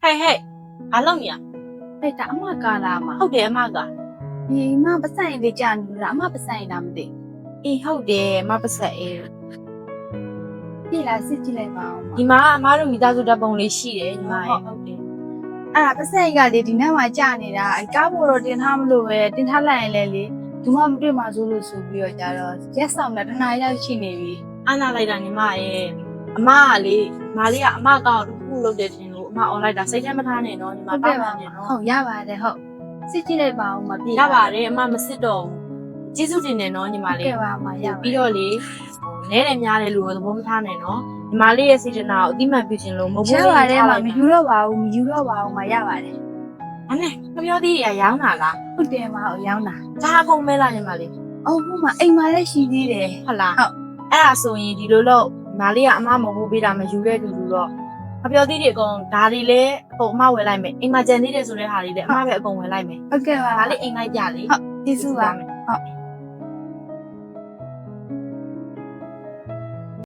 ဟဲ့ဘာလုပ်နေရ အဲ့ဒါအမကားလားမ ဟုတ်တယ်အမက ဒီမပစံလေးကြာနေလားအမပစံလားမသိ အေးဟုတ်တယ်အမပတ်ဆက်အေး ပြီလားစစ်ကြည့်လိုက်ပါဦး ဒီမှာအမတို့မိသားစုဓာတ်ပုံလေးရှိတယ်ညီမရဲ့ဟုတ်တယ် အဲ့ဒါပစံကလေဒီနေ့မှကြာနေတာအကားဖို့တော့တင်ထားမလို့ပဲတင်ထားလိုက်ရင်လည်းလေဒီမှမတွေ့မှဆိုလို့ဆိုပြီးတော့ကြတော့ရက်ဆောင်တာတနားရောက်ရှိနေပြီ အားနာလိုက်တာညီမရဲ့အမကလေမာလေးကအမကောက်တစ်ခုလုပ်တယ်ထင်လို့အမအွန်လိုက်တာစိတ်ထဲမထားနဲ့နော်ညီမတောင်းပါနဲ့နော် ဟုတ်ရပါတယ်ဟုတ်စစ်ကြည့်လိုက်ပါဦးမပြီ ရပါတယ်အမမစစ်တော့ဘူးကျေးဇူးတင်တယ်နော်ညီမလေး ကဲပါမရပါ ပြီးတော့လေနဲတယ်များတယ်လို့သဘောမထားနဲ့နော်ညီမလေးရဲ့စိတ်တနာကိုအတိမတ်ပြုခြင်းလို့မဟုတ် ချ ဘူး မ်းပါတယ်မမယူတော့ပါဘူးမယူတော့ပါဘူးမရပါတယ် အဲ့နဲ့မပြောသေးရရောင်းတာလား ဟုတ်တယ်မဟုတ်ရောင်းတာ ဒါအကုန်မဲလားညီမလေး အော်ဟိုမှာအိမ်မှာလည်းရှိသေးတယ် ဟုတ်လား ဟုတ် အဲ့ဒါဆိုရင်ဒီလိုလို့ညီမလေးကအမမဟုတ်ပေးတာမယူတဲ့လူလူတော့မပြောသေးတဲ့အကုန်ဒါတွေလည်းအကုန်အမဝယ်လိုက်မယ်အိမ်မှာကြံသေးတယ်ဆိုတဲ့ဟာတွေလည်းအမပဲအကုန်ဝယ်လိုက်မယ် ဟုတ်ကဲ့ပါ ဒါလေးအိမ်လိုက်ပြလေ ဟုတ်ကျေးဇူးပါ မယ် ဟုတ်